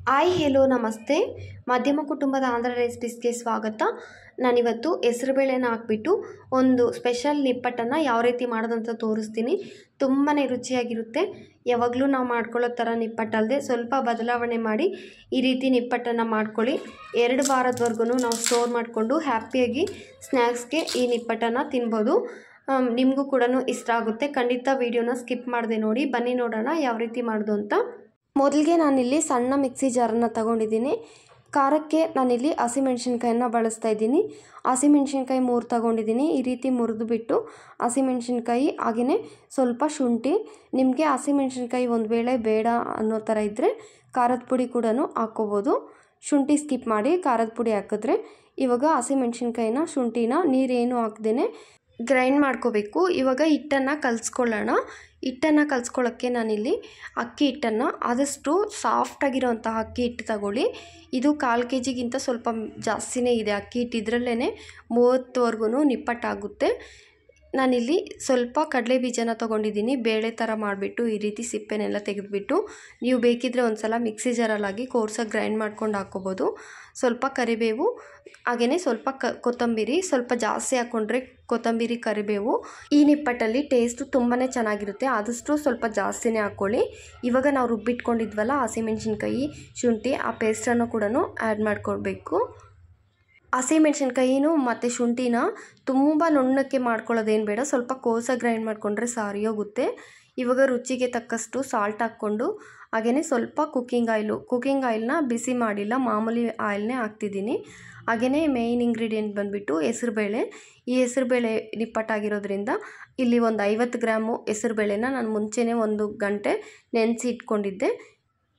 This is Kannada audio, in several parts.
ಹಾಯ್ ಹೆಲೋ ನಮಸ್ತೆ. ಮಧ್ಯಮ ಕುಟುಂಬದ ಆಂಧ್ರ ರೆಸಿಪೀಸ್ಗೆ ಸ್ವಾಗತ. ನಾನಿವತ್ತು ಹೆಸರುಬೇಳೆನ ಹಾಕ್ಬಿಟ್ಟು ಒಂದು ಸ್ಪೆಷಲ್ ನಿಪ್ಪಟ್ಟನ್ನು ಯಾವ ರೀತಿ ಮಾಡೋದಂತ ತೋರಿಸ್ತೀನಿ. ತುಂಬಾ ರುಚಿಯಾಗಿರುತ್ತೆ. ಯಾವಾಗಲೂ ನಾವು ಮಾಡ್ಕೊಳ್ಳೋ ಥರ ನಿಪ್ಪಟ್ಟಲ್ಲದೆ ಸ್ವಲ್ಪ ಬದಲಾವಣೆ ಮಾಡಿ ಈ ರೀತಿ ನಿಪ್ಪಟ್ಟನ್ನು ಮಾಡ್ಕೊಳ್ಳಿ. 2 ವಾರದವರೆಗೂ ನಾವು ಸ್ಟೋರ್ ಮಾಡಿಕೊಂಡು ಹ್ಯಾಪಿಯಾಗಿ ಸ್ನ್ಯಾಕ್ಸ್ಗೆ ಈ ನಿಪ್ಪಟ್ಟನ್ನು ತಿನ್ಬೋದು. ನಿಮಗೂ ಕೂಡ ಇಷ್ಟ ಆಗುತ್ತೆ. ಖಂಡಿತ ವಿಡಿಯೋನ ಸ್ಕಿಪ್ ಮಾಡದೆ ನೋಡಿ. ಬನ್ನಿ ನೋಡೋಣ ಯಾವ ರೀತಿ ಮಾಡೋದು ಅಂತ. ಮೊದಲಿಗೆ ನಾನಿಲ್ಲಿ ಸಣ್ಣ ಮಿಕ್ಸಿ ಜಾರನ್ನು ತಗೊಂಡಿದ್ದೀನಿ. ಖಾರಕ್ಕೆ ನಾನಿಲ್ಲಿ ಹಸಿಮೆಣ್ಸಿನ್ಕಾಯನ್ನು ಬಳಸ್ತಾ ಇದ್ದೀನಿ. ಹಸಿಮೆಣ್ಸಿನ್ಕಾಯಿ 3 ತಗೊಂಡಿದ್ದೀನಿ. ಈ ರೀತಿ ಮುರಿದು ಬಿಟ್ಟು ಹಸಿಮೆಣ್ಸಿನ್ಕಾಯಿ ಹಾಗೆಯೇ ಸ್ವಲ್ಪ ಶುಂಠಿ. ನಿಮಗೆ ಹಸಿಮೆಣ್ಸಿನ್ಕಾಯಿ ಒಂದು ವೇಳೆ ಬೇಡ ಅನ್ನೋ ಥರ ಇದ್ದರೆ ಖಾರದ ಪುಡಿ ಕೂಡ ಹಾಕ್ಕೋಬೋದು. ಶುಂಠಿ ಸ್ಕಿಪ್ ಮಾಡಿ ಖಾರದ ಪುಡಿ ಹಾಕಿದ್ರೆ ಇವಾಗ ಹಸಿಮೆಣ್ಸಿನ್ಕಾಯಿನ ಶುಂಠಿನ ನೀರೇನು ಹಾಕ್ದೇ ಗ್ರೈಂಡ್ ಮಾಡ್ಕೋಬೇಕು. ಇವಾಗ ಹಿಟ್ಟನ್ನು ಕಲಿಸ್ಕೊಳ್ಳೋಣ. ಹಿಟ್ಟನ್ನು ಕಲಿಸ್ಕೊಳ್ಳೋಕ್ಕೆ ನಾನಿಲ್ಲಿ ಅಕ್ಕಿ ಹಿಟ್ಟನ್ನು ಆದಷ್ಟು ಸಾಫ್ಟಾಗಿರೋಂಥ ಅಕ್ಕಿ ಹಿಟ್ಟು ತಗೊಳ್ಳಿ. ಇದು 1/4 kg ಸ್ವಲ್ಪ ಜಾಸ್ತಿನೇ ಇದೆ ಅಕ್ಕಿ ಹಿಟ್ಟು. ಇದರಲ್ಲೇ 30ವರೆಗೂ ನಿಪ್ಪಟ್ಟಾಗುತ್ತೆ. ನಾನಿಲ್ಲಿ ಸ್ವಲ್ಪ ಕಡಲೆ ಬೀಜನ ತೊಗೊಂಡಿದ್ದೀನಿ. ಬೇಳೆ ಥರ ಮಾಡಿಬಿಟ್ಟು ಈ ರೀತಿ ಸಿಪ್ಪೆನೆಲ್ಲ ತೆಗೆದುಬಿಟ್ಟು ನೀವು ಬೇಕಿದ್ದರೆ ಒಂದು ಸಲ ಮಿಕ್ಸಿ ಜಾರಲ್ಲಾಗಿ ಕೋರ್ಸಾಗಿ ಗ್ರೈಂಡ್ ಮಾಡ್ಕೊಂಡು ಹಾಕ್ಕೋಬೋದು. ಸ್ವಲ್ಪ ಕರಿಬೇವು ಹಾಗೆಯೇ ಸ್ವಲ್ಪ ಕೊತ್ತಂಬರಿ, ಸ್ವಲ್ಪ ಜಾಸ್ತಿ ಹಾಕ್ಕೊಂಡ್ರೆ ಕೊತ್ತಂಬರಿ ಕರಿಬೇವು ಈ ನಿಪ್ಪಟ್ಟಲ್ಲಿ ಟೇಸ್ಟು ತುಂಬಾ ಚೆನ್ನಾಗಿರುತ್ತೆ. ಆದಷ್ಟು ಸ್ವಲ್ಪ ಜಾಸ್ತಿನೇ ಹಾಕ್ಕೊಳ್ಳಿ. ಇವಾಗ ನಾವು ರುಬ್ಬಿಟ್ಕೊಂಡಿದ್ವಲ್ಲ ಹಸಿಮೆಣ್ಸಿನ್ಕಾಯಿ ಶುಂಠಿ ಆ ಪೇಸ್ಟನ್ನು ಕೂಡ ಆ್ಯಡ್ ಮಾಡ್ಕೊಳ್ಬೇಕು. ಹಸಿಮೆಣ್ಸಿನ್ಕಾಯಿನೂ ಮತ್ತು ಶುಂಠಿನ ತುಂಬ ನುಣ್ಣಕ್ಕೆ ಮಾಡ್ಕೊಳ್ಳೋದೇನು ಬೇಡ, ಸ್ವಲ್ಪ ಕೋಸಾಗಿ ಗ್ರೈಂಡ್ ಮಾಡಿಕೊಂಡ್ರೆ ಸಾರಿ ಹೋಗುತ್ತೆ. ಇವಾಗ ರುಚಿಗೆ ತಕ್ಕಷ್ಟು ಸಾಲ್ಟ್ ಹಾಕ್ಕೊಂಡು ಹಾಗೆಯೇ ಸ್ವಲ್ಪ ಕುಕ್ಕಿಂಗ್ ಆಯಿಲ್ನ ಬಿಸಿ ಮಾಡಿಲ್ಲ, ಮಾಮೂಲಿ ಆಯಿಲ್ನೇ ಹಾಕ್ತಿದ್ದೀನಿ. ಹಾಗೆಯೇ ಮೇಯ್ನ್ ಇಂಗ್ರೀಡಿಯೆಂಟ್ ಬಂದುಬಿಟ್ಟು ಹೆಸರುಬೇಳೆ. ಈ ಹೆಸರುಬೇಳೆ ನಿಪ್ಪಟ್ಟಾಗಿರೋದ್ರಿಂದ ಇಲ್ಲಿ ಒಂದು 50 ಗ್ರಾಮು ಹೆಸರುಬೇಳೆನ ನಾನು ಮುಂಚೆನೇ 1 ಗಂಟೆ ನೆನೆಸಿ ಇಟ್ಕೊಂಡಿದ್ದೆ.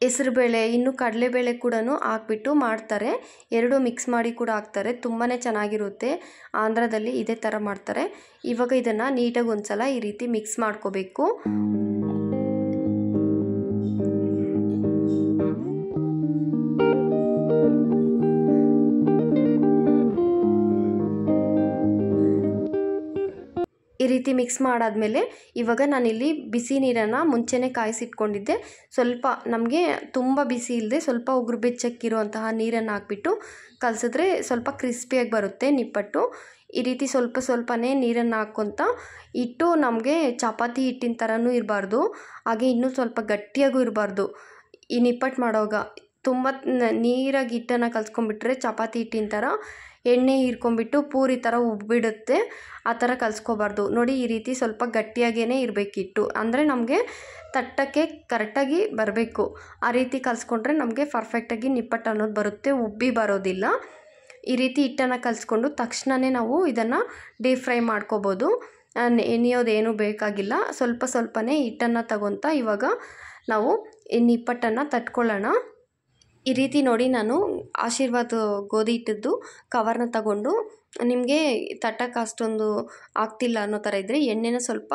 ಹೆಸರುಬೇಳೆ ಇನ್ನು ಕಡಲೆಬೇಳೆ ಕೂಡ ಹಾಕ್ಬಿಟ್ಟು ಮಾಡ್ತಾರೆ. 2 ಮಿಕ್ಸ್ ಮಾಡಿ ಕೂಡ ಹಾಕ್ತಾರೆ. ತುಂಬಾ ಚೆನ್ನಾಗಿರುತ್ತೆ. ಆಂಧ್ರದಲ್ಲಿ ಇದೇ ಥರ ಮಾಡ್ತಾರೆ. ಇವಾಗ ಇದನ್ನು ನೀಟಾಗಿ ಒಂದು ಸಲ ಈ ರೀತಿ ಮಿಕ್ಸ್ ಮಾಡ್ಕೋಬೇಕು. ಈ ರೀತಿ ಮಿಕ್ಸ್ ಮಾಡಾದಮೇಲೆ ಇವಾಗ ನಾನಿಲ್ಲಿ ಬಿಸಿ ನೀರನ್ನು ಮುಂಚೆನೇ ಕಾಯಿಸಿಟ್ಕೊಂಡಿದ್ದೆ. ಸ್ವಲ್ಪ ನಮಗೆ ತುಂಬ ಬಿಸಿ ಇಲ್ಲದೆ ಸ್ವಲ್ಪ ಉಗುರು ಬೆಚ್ಚಕ್ಕಿರುವಂತಹ ನೀರನ್ನು ಹಾಕ್ಬಿಟ್ಟು ಕಲಸಿದ್ರೆ ಸ್ವಲ್ಪ ಕ್ರಿಸ್ಪಿಯಾಗಿ ಬರುತ್ತೆ ನಿಪ್ಪಟ್ಟು. ಈ ರೀತಿ ಸ್ವಲ್ಪ ಸ್ವಲ್ಪನೇ ನೀರನ್ನು ಹಾಕ್ಕೊತ ಹಿಟ್ಟು ನಮಗೆ ಚಪಾತಿ ಹಿಟ್ಟಿನ ಥರನೂ ಇರಬಾರ್ದು, ಹಾಗೆ ಇನ್ನೂ ಸ್ವಲ್ಪ ಗಟ್ಟಿಯಾಗೂ ಇರಬಾರ್ದು. ಈ ನಿಪ್ಪಟ್ಟು ಮಾಡೋವಾಗ ತುಂಬ ನೀರಾಗಿ ಹಿಟ್ಟನ್ನು ಕಲಿಸ್ಕೊಂಡ್ಬಿಟ್ರೆ ಚಪಾತಿ ಹಿಟ್ಟಿನ ಥರ ಎಣ್ಣೆ ಹೀರ್ಕೊಂಡ್ಬಿಟ್ಟು ಪೂರಿ ಥರ ಉಬ್ಬಿಡುತ್ತೆ. ಆ ಥರ ಕಲಿಸ್ಕೋಬಾರ್ದು ನೋಡಿ. ಈ ರೀತಿ ಸ್ವಲ್ಪ ಗಟ್ಟಿಯಾಗೇ ಇರಬೇಕಿಟ್ಟು, ಅಂದರೆ ನಮಗೆ ತಟ್ಟಕ್ಕೆ ಕರೆಕ್ಟಾಗಿ ಬರಬೇಕು. ಆ ರೀತಿ ಕಲಿಸ್ಕೊಂಡ್ರೆ ನಮಗೆ ಪರ್ಫೆಕ್ಟಾಗಿ ನಿಪ್ಪಟ್ಟು ಅನ್ನೋದು ಬರುತ್ತೆ, ಉಬ್ಬಿ ಬರೋದಿಲ್ಲ. ಈ ರೀತಿ ಹಿಟ್ಟನ್ನು ಕಲಿಸ್ಕೊಂಡು ತಕ್ಷಣವೇ ನಾವು ಇದನ್ನು ಡೀಪ್ ಫ್ರೈ ಮಾಡ್ಕೋಬೋದು. ನೆನೆಯೋದೇನು ಬೇಕಾಗಿಲ್ಲ. ಸ್ವಲ್ಪ ಸ್ವಲ್ಪನೇ ಹಿಟ್ಟನ್ನು ತಗೊತ ಇವಾಗ ನಾವು ಈ ನಿಪ್ಪಟ್ಟನ್ನು ತಟ್ಕೊಳ್ಳೋಣ. ಈ ರೀತಿ ನೋಡಿ, ನಾನು ಆಶೀರ್ವಾದ ಗೋಧಿ ಹಿಟ್ಟದ್ದು ಕವರ್ನ ತಗೊಂಡು ನಿಮಗೆ ತಟ್ಟಕ್ಕೆ ಅಷ್ಟೊಂದು ಆಗ್ತಿಲ್ಲ ಅನ್ನೋ ಥರ ಇದ್ದರೆ ಎಣ್ಣೆನ ಸ್ವಲ್ಪ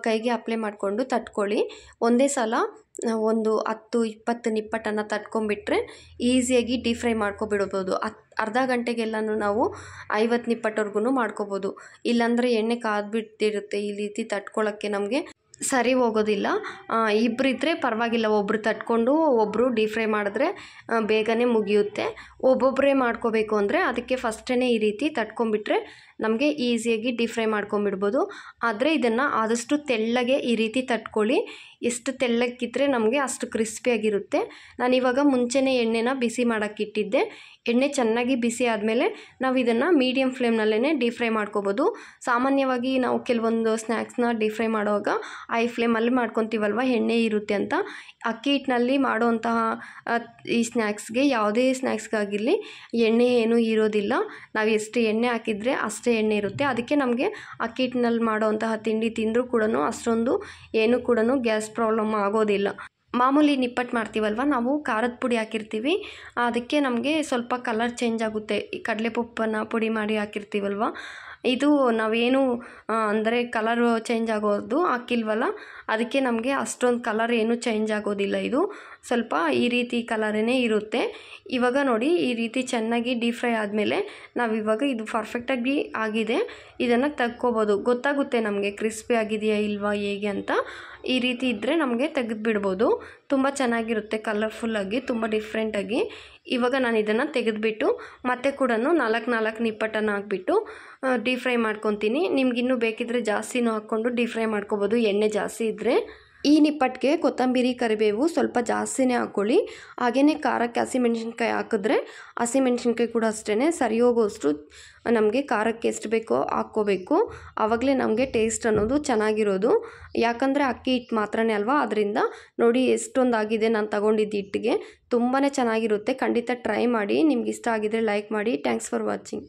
ಕೈಗೆ ಅಪ್ಲೈ ಮಾಡಿಕೊಂಡು ತಟ್ಕೊಳ್ಳಿ. ಒಂದೇ ಸಲ ಒಂದು 10-20 ನಿಪ್ಪಟ್ಟನ್ನು ತಟ್ಕೊಂಡ್ಬಿಟ್ರೆ ಈಸಿಯಾಗಿ ಡೀಪ್ ಫ್ರೈ ಮಾಡ್ಕೊಬಿಡ್ಬೋದು. ಅರ್ಧ ಗಂಟೆಗೆಲ್ಲನೂ ನಾವು 50 ನಿಪ್ಪಟ್ಟವರೆಗೂ ಮಾಡ್ಕೋಬೋದು. ಇಲ್ಲಾಂದರೆ ಎಣ್ಣೆ ಕಾದ್ಬಿಟ್ಟಿರುತ್ತೆ. ಈ ರೀತಿ ತಟ್ಕೊಳ್ಳೋಕ್ಕೆ ನಮಗೆ ಸರಿ ಹೋಗೋದಿಲ್ಲ. ಇಬ್ಬರಿದ್ದರೆ ಪರವಾಗಿಲ್ಲ, ಒಬ್ಬರು ತಟ್ಕೊಂಡು ಒಬ್ಬರು ಡೀಪ್ ಫ್ರೈ ಮಾಡಿದ್ರೆ ಬೇಗನೆ ಮುಗಿಯುತ್ತೆ. ಒಬ್ಬೊಬ್ಬರೇ ಮಾಡ್ಕೋಬೇಕು ಅಂದರೆ ಅದಕ್ಕೆ ಫಸ್ಟೇ ಈ ರೀತಿ ತಟ್ಕೊಂಡ್ಬಿಟ್ರೆ ನಮಗೆ ಈಸಿಯಾಗಿ ಡೀಪ್ ಫ್ರೈ ಮಾಡ್ಕೊಂಬಿಡ್ಬೋದು. ಆದರೆ ಇದನ್ನು ಆದಷ್ಟು ತೆಳ್ಳಗೆ ಈ ರೀತಿ ತಟ್ಕೊಳ್ಳಿ. ಎಷ್ಟು ತೆಳ್ಳಕ್ಕಿದ್ರೆ ನಮಗೆ ಅಷ್ಟು ಕ್ರಿಸ್ಪಿಯಾಗಿರುತ್ತೆ. ನಾನಿವಾಗ ಮುಂಚೆನೇ ಎಣ್ಣೆನ ಬಿಸಿ ಮಾಡೋಕ್ಕಿಟ್ಟಿದ್ದೆ. ಎಣ್ಣೆ ಚೆನ್ನಾಗಿ ಬಿಸಿ ಆದಮೇಲೆ ನಾವು ಇದನ್ನು ಮೀಡಿಯಮ್ ಫ್ಲೇಮ್ನಲ್ಲೇ ಡೀಪ್ ಫ್ರೈ ಮಾಡ್ಕೋಬೋದು. ಸಾಮಾನ್ಯವಾಗಿ ನಾವು ಕೆಲವೊಂದು ಸ್ನ್ಯಾಕ್ಸ್ನ ಡೀಪ್ ಫ್ರೈ ಮಾಡುವಾಗ ಹೈ ಫ್ಲೇಮಲ್ಲಿ ಮಾಡ್ಕೊತೀವಲ್ವ, ಎಣ್ಣೆ ಇರುತ್ತೆ ಅಂತ. ಅಕ್ಕಿ ಹಿಟ್ಟಿನಲ್ಲಿ ಮಾಡೋವಂತಹ ಈ ಸ್ನ್ಯಾಕ್ಸ್ಗೆ, ಯಾವುದೇ ಸ್ನ್ಯಾಕ್ಸ್ಗಾಗಿರಲಿ ಎಣ್ಣೆ ಏನೂ ಇರೋದಿಲ್ಲ. ನಾವು ಎಷ್ಟು ಎಣ್ಣೆ ಹಾಕಿದರೆ ಅಷ್ಟೇ ಎಣ್ಣೆ ಇರುತ್ತೆ. ಅದಕ್ಕೆ ನಮಗೆ ಅಕ್ಕಿ ಹಿಟ್ಟಿನಲ್ಲಿ ಮಾಡೋವಂತಹ ತಿಂಡಿ ತಿಂದರೂ ಕೂಡ ಅಷ್ಟೊಂದು ಏನೂ ಕೂಡ ಗ್ಯಾಸ್ ಪ್ರಾಬ್ಲಮ್ ಆಗೋದಿಲ್ಲ. ಮಾಮೂಲಿ ನಿಪ್ಪಟ್ಟು ಮಾಡ್ತೀವಲ್ವ, ನಾವು ಖಾರದ ಪುಡಿ ಹಾಕಿರ್ತೀವಿ, ಅದಕ್ಕೆ ನಮಗೆ ಸ್ವಲ್ಪ ಕಲರ್ ಚೇಂಜ್ ಆಗುತ್ತೆ. ಈ ಕಡಲೆಪಪ್ಪನ್ನು ಪುಡಿ ಮಾಡಿ ಹಾಕಿರ್ತೀವಲ್ವ, ಇದು ನಾವೇನು ಅಂದರೆ ಕಲರ್ ಚೇಂಜ್ ಆಗೋದು ಹಾಕಿಲ್ವಲ್ಲ, ಅದಕ್ಕೆ ನಮಗೆ ಅಷ್ಟೊಂದು ಕಲರ್ ಏನೂ ಚೇಂಜ್ ಆಗೋದಿಲ್ಲ. ಇದು ಸ್ವಲ್ಪ ಈ ರೀತಿ ಕಲರೇ ಇರುತ್ತೆ. ಇವಾಗ ನೋಡಿ, ಈ ರೀತಿ ಚೆನ್ನಾಗಿ ಡೀಪ್ ಫ್ರೈ ಆದಮೇಲೆ ನಾವಿವಾಗ ಇದು ಪರ್ಫೆಕ್ಟಾಗಿ ಆಗಿದೆ, ಇದನ್ನು ತೆಗ್ಕೋಬೋದು. ಗೊತ್ತಾಗುತ್ತೆ ನಮಗೆ ಕ್ರಿಸ್ಪಿ ಆಗಿದೆಯಾ ಇಲ್ವಾ ಹೇಗೆ ಅಂತ. ಈ ರೀತಿ ಇದ್ದರೆ ನಮಗೆ ತೆಗೆದುಬಿಡ್ಬೋದು. ತುಂಬ ಚೆನ್ನಾಗಿರುತ್ತೆ, ಕಲರ್ಫುಲ್ಲಾಗಿ, ತುಂಬ ಡಿಫ್ರೆಂಟಾಗಿ. ಇವಾಗ ನಾನು ಇದನ್ನು ತೆಗೆದುಬಿಟ್ಟು ಮತ್ತೆ ಕೂಡ 4 ನಿಪ್ಪಟ್ಟನ್ನು ಹಾಕ್ಬಿಟ್ಟು ಡೀಪ್ ಫ್ರೈ ಮಾಡ್ಕೊತೀನಿ. ನಿಮ್ಗಿನ್ನೂ ಬೇಕಿದ್ದರೆ ಜಾಸ್ತಿನೂ ಹಾಕ್ಕೊಂಡು ಡೀಪ್ ಫ್ರೈ ಮಾಡ್ಕೊಬೋದು, ಎಣ್ಣೆ ಜಾಸ್ತಿ ಇದ್ದರೆ. ಈ ನಿಪ್ಪಟ್ಟಿಗೆ ಕೊತ್ತಂಬರಿ, ಕರಿಬೇವು ಸ್ವಲ್ಪ ಜಾಸ್ತಿನೇ ಹಾಕ್ಕೊಳ್ಳಿ. ಹಾಗೆಯೇ ಖಾರಕ್ಕೆ ಹಸಿಮೆಣ್ಸಿನ್ಕಾಯಿ ಹಾಕಿದ್ರೆ ಹಸಿಮೆಣ್ಸಿನ್ಕಾಯಿ ಕೂಡ ಅಷ್ಟೇ ಸರಿ ಹೋಗೋಷ್ಟು ನಮಗೆ ಖಾರಕ್ಕೆ ಎಷ್ಟು ಬೇಕೋ ಹಾಕ್ಕೋಬೇಕು. ಆವಾಗಲೇ ನಮಗೆ ಟೇಸ್ಟ್ ಅನ್ನೋದು ಚೆನ್ನಾಗಿರೋದು. ಯಾಕಂದರೆ ಅಕ್ಕಿ ಹಿಟ್ಟು ಮಾತ್ರನೇ ಅಲ್ವಾ, ಅದರಿಂದ ನೋಡಿ ಎಷ್ಟೊಂದಾಗಿದೆ ನಾನು ತಗೊಂಡಿದ್ದ ಹಿಟ್ಟಿಗೆ. ತುಂಬಾ ಚೆನ್ನಾಗಿರುತ್ತೆ, ಖಂಡಿತ ಟ್ರೈ ಮಾಡಿ. ನಿಮ್ಗೆ ಇಷ್ಟ ಆಗಿದ್ರೆ ಲೈಕ್ ಮಾಡಿ. Thanks for watching.